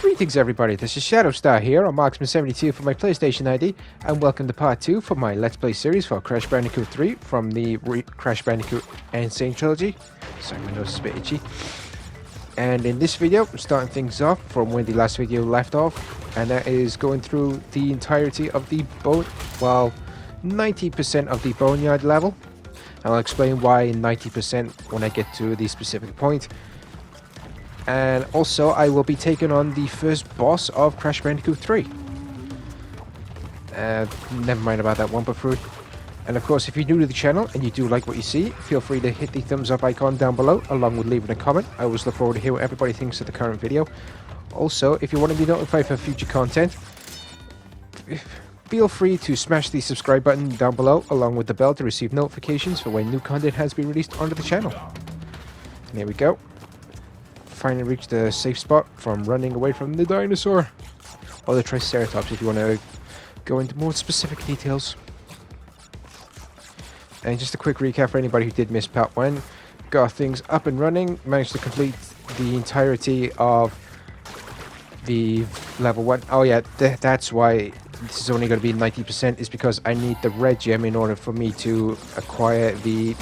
Greetings everybody, this is Shadowstar here on Marksman72 for my PlayStation ID, and welcome to part 2 for my Let's Play series for Crash Bandicoot 3 from the Crash Bandicoot N.Sane Trilogy. Sorry, my nose is a bit itchy. And in this video, I'm starting things off from where the last video left off, and that is going through the entirety of the 90% of the Boneyard level. I'll explain why 90% when I get to the specific point. And also, I will be taking on the first boss of Crash Bandicoot 3. Never mind about that Wumpa Fruit. And of course, if you're new to the channel and you do like what you see, feel free to hit the thumbs up icon down below, along with leaving a comment. I always look forward to hear what everybody thinks of the current video. Also, if you want to be notified for future content, feel free to smash the subscribe button down below, along with the bell to receive notifications for when new content has been released onto the channel. And here we go. Finally reached the safe spot from running away from the dinosaur, or the Triceratops if you want to go into more specific details. And just a quick recap for anybody who did miss part 1. Got things up and running, managed to complete the entirety of the level 1. Oh yeah, that's why this is only going to be 90%, is because I need the red gem in order for me to acquire the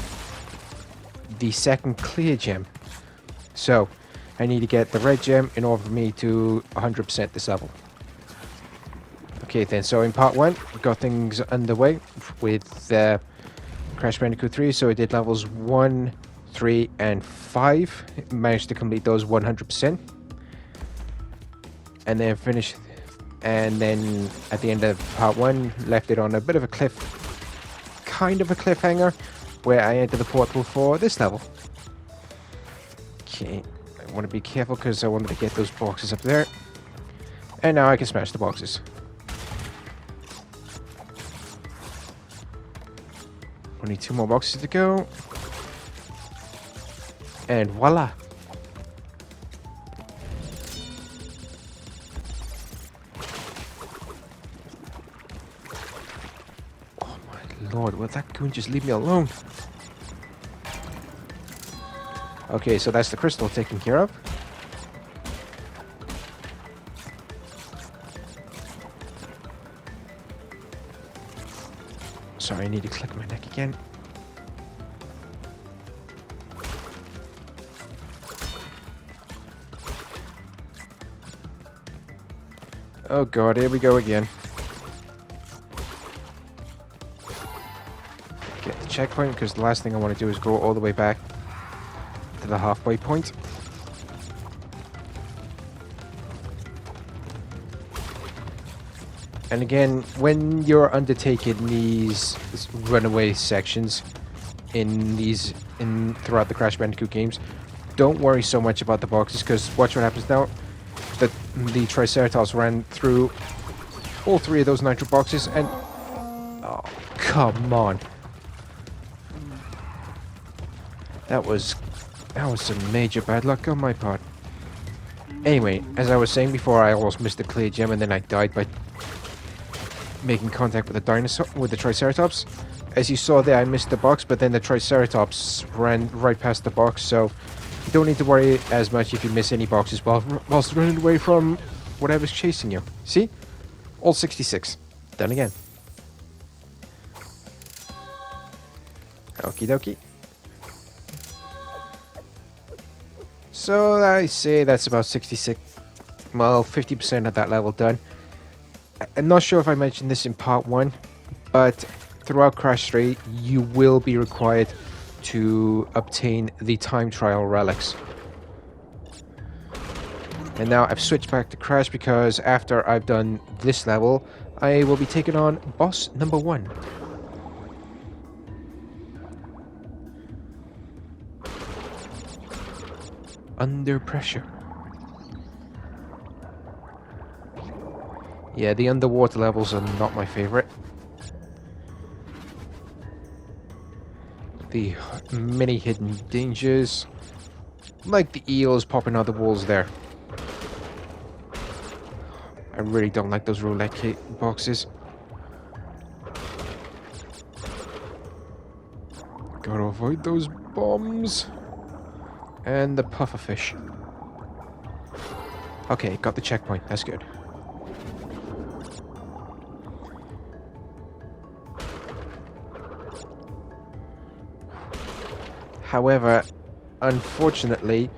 second clear gem. So I need to get the red gem in order for me to 100% this level. Okay then, so in part 1, we got things underway with Crash Bandicoot 3, so I did levels 1, 3, and 5. Managed to complete those 100%. And then finished, and then at the end of part 1, left it on a bit of a kind of a cliffhanger, where I enter the portal for this level. Okay. I want to be careful because I wanted to get those boxes up there. And now I can smash the boxes. Only 2 more boxes to go. And voila! Oh my lord, will that goon just leave me alone? Okay, so that's the crystal taken care of. Sorry, I need to click my neck again. Oh god, here we go again. Get the checkpoint, because the last thing I want to do is go all the way back to the halfway point. And again, when you're undertaking these runaway sections throughout the Crash Bandicoot games, don't worry so much about the boxes, because watch what happens now. The Triceratops ran through all 3 of those nitro boxes, and oh, come on. That was some major bad luck on my part. Anyway, as I was saying before, I almost missed the clear gem, and then I died by making contact with the Triceratops. As you saw there, I missed the box, but then the Triceratops ran right past the box, so you don't need to worry as much if you miss any boxes whilst running away from whatever's chasing you. See? All 66. Done again. Okie dokie. So I say that's about 66, well, 50% of that level done. I'm not sure if I mentioned this in part 1, but throughout Crash 3, you will be required to obtain the time trial relics. And now I've switched back to Crash because after I've done this level, I will be taking on boss number 1. Under pressure. Yeah, the underwater levels are not my favorite. The many hidden dangers, like the eels popping out the walls there. I really don't like those roulette boxes. Gotta avoid those bombs. And the pufferfish. Okay, got the checkpoint. That's good. However, unfortunately,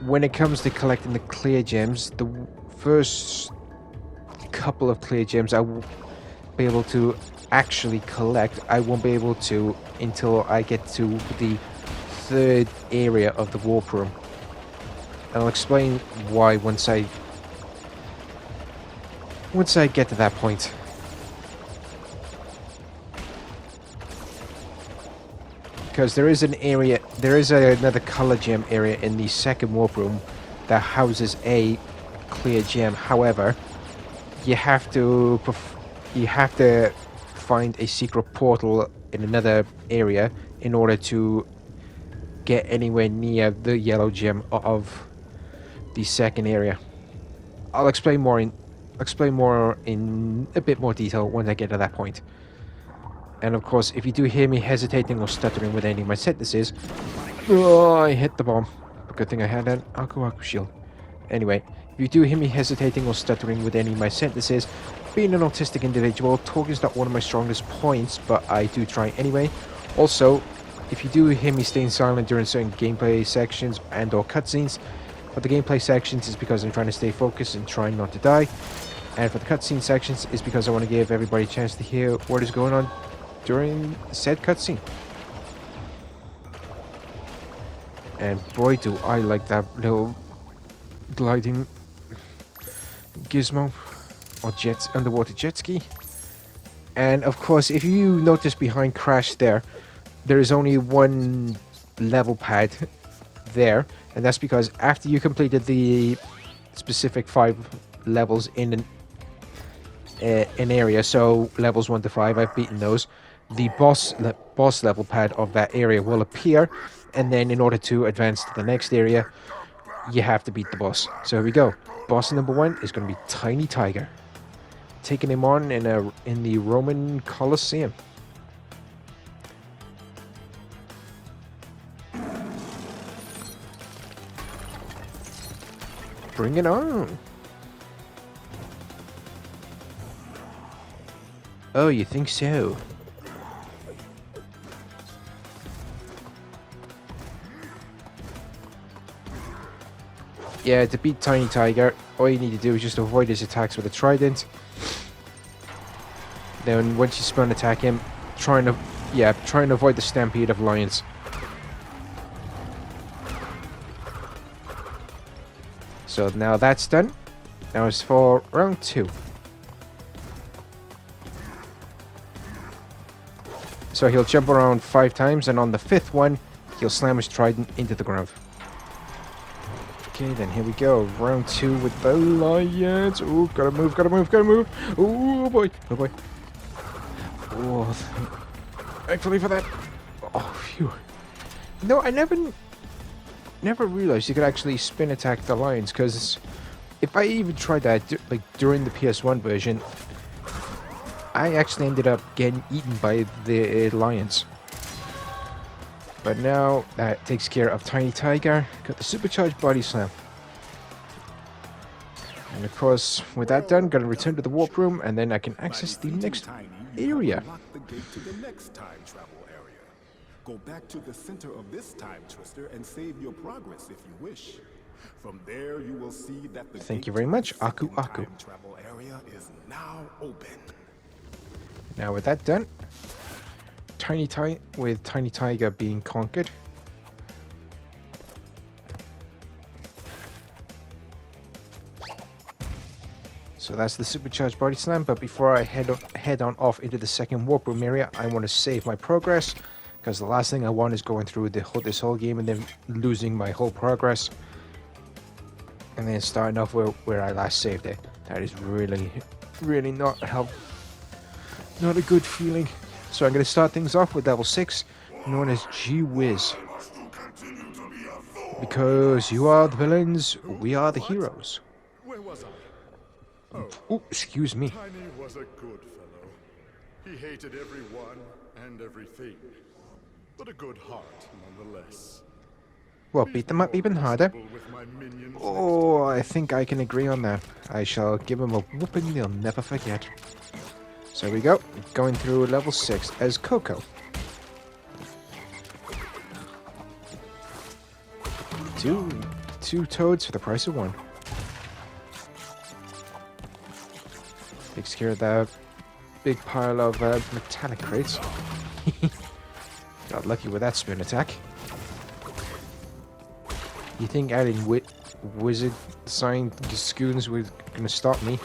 when it comes to collecting the clear gems, the first couple of clear gems I will be able to actually collect, I won't be able to until I get to the third area of the warp room. I'll explain why once I get to that point. Because there is another color gem area in the second warp room that houses a clear gem. However, you have to find a secret portal in another area in order to get anywhere near the yellow gem of the second area. I'll explain more in a bit more detail when I get to that point. And of course, if you do hear me hesitating or stuttering with any of my sentences, oh, I hit the bomb. But good thing I had an Aku Aku shield. Anyway, if you do hear me hesitating or stuttering with any of my sentences, being an autistic individual, talking is not one of my strongest points, but I do try anyway. Also, if you do hear me staying silent during certain gameplay sections and or cutscenes, for the gameplay sections is because I'm trying to stay focused and trying not to die. And for the cutscene sections is because I want to give everybody a chance to hear what is going on during said cutscene. And boy do I like that little gliding gizmo or underwater jet ski. And of course, if you notice behind Crash there is only one level pad there, and that's because after you completed the specific 5 levels in an area, so levels 1 to 5, I've beaten those. The boss level pad of that area will appear, and then in order to advance to the next area, you have to beat the boss. So here we go. Boss number 1 is going to be Tiny Tiger, taking him on in the Roman Colosseum. Bring it on. Oh, you think so? Yeah, to beat Tiny Tiger, all you need to do is just avoid his attacks with a trident. Then once you spawn attack him, try and avoid the stampede of lions. So now that's done. Now it's for round 2. So he'll jump around 5 times, and on the 5th one, he'll slam his trident into the ground. Okay, then here we go. Round 2 with the lions. Ooh, gotta move. Ooh, boy. Oh, boy. Oh, thankfully for that. Oh, phew. No, I never realized you could actually spin attack the lions, because if I even tried that during the PS1 version, I actually ended up getting eaten by the lions. But now that takes care of Tiny Tiger. Got the Supercharged Body Slam. And of course, with that done, gotta return to the warp room, and then I can access the next area. Go back to the center of this time twister and save your progress if you wish. From there, you will see that the Thank you very much, Aku Aku. time travel area is now open. Now with that done, Tiny Tiger being conquered. So that's the Supercharged Body Slam, but before I head on off into the second warp room area, I want to save my progress, because the last thing I want is going through this whole game and then losing my whole progress, and then starting off where I last saved it. That is really not a good feeling. So I'm going to start things off with level 6, known as Whiz. Because you are the villains, we are the heroes. Where was I? Oh, excuse me. Tiny was a good fellow. He hated everyone and everything, but a good heart nonetheless. Well, beat them up even harder. With my minions. Oh, I think I can agree on that. I shall give them a whooping they'll never forget. So here we go, going through level 6 as Coco. Two toads for the price of one. Takes care of that big pile of metallic crates. Got lucky with that spin attack. You think adding wizard signed scoons were gonna stop me?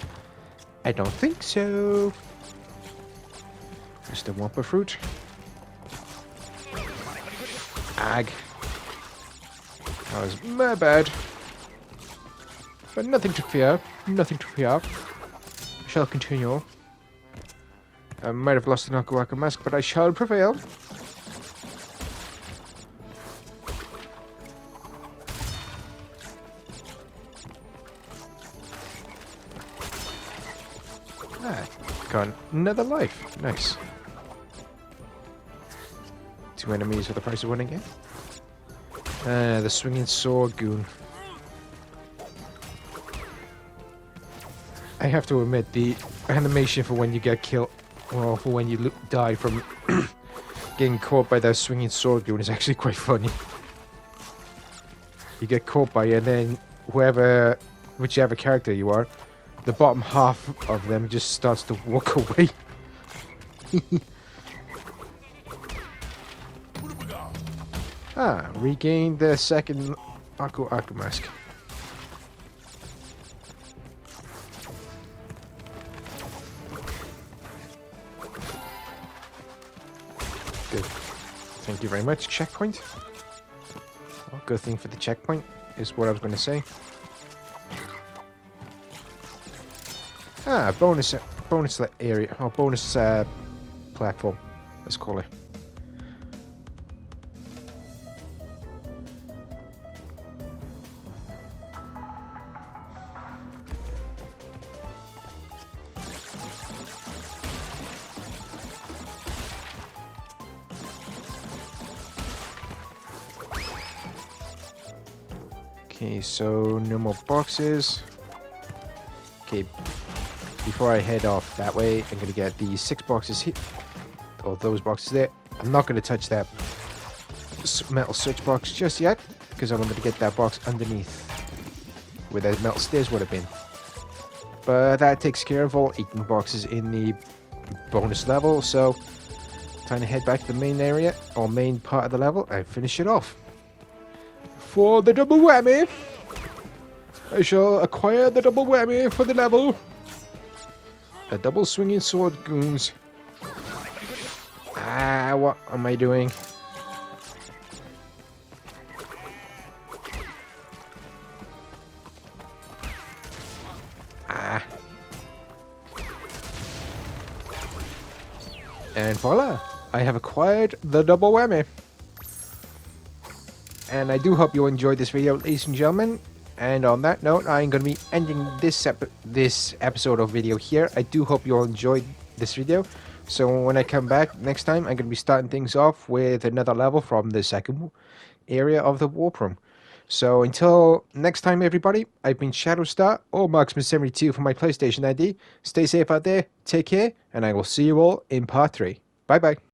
I don't think so. Just a Wumpa fruit. Ag. That was my bad. But nothing to fear. Nothing to fear. I shall continue. I might have lost an Aku Aku mask, but I shall prevail. Ah, got another life. Nice. 2 enemies for the price of one again. The swinging sword goon. I have to admit, the animation for when you get killed, well, for when you die from getting caught by that swinging sword goon is actually quite funny. You get caught by it, and then whichever character you are, the bottom half of them just starts to walk away. Regained the second Aku Aku mask. Good. Thank you very much. Checkpoint. Well, good thing for the checkpoint is what I was going to say. Bonus area. Oh, bonus platform. Let's call it. Okay, so no more boxes. Okay, before I head off that way, I'm going to get the 6 boxes here. Or those boxes there. I'm not going to touch that metal switch box just yet, because I'm going to get that box underneath where the metal stairs would have been. But that takes care of all 18 boxes in the bonus level, so time to head back to the main area, or main part of the level, and finish it off. For the double whammy, I shall acquire the double whammy for the level. A double swinging sword goons. What am I doing? And voila, I have acquired the double whammy. And I do hope you enjoyed this video, ladies and gentlemen. And on that note, I'm going to be ending this episode of video here. I do hope you all enjoyed this video. So when I come back next time, I'm going to be starting things off with another level from the second area of the warp room. So until next time, everybody, I've been Shadowstar or Marksman72 for my PlayStation ID. Stay safe out there, take care, and I will see you all in part 3. Bye-bye.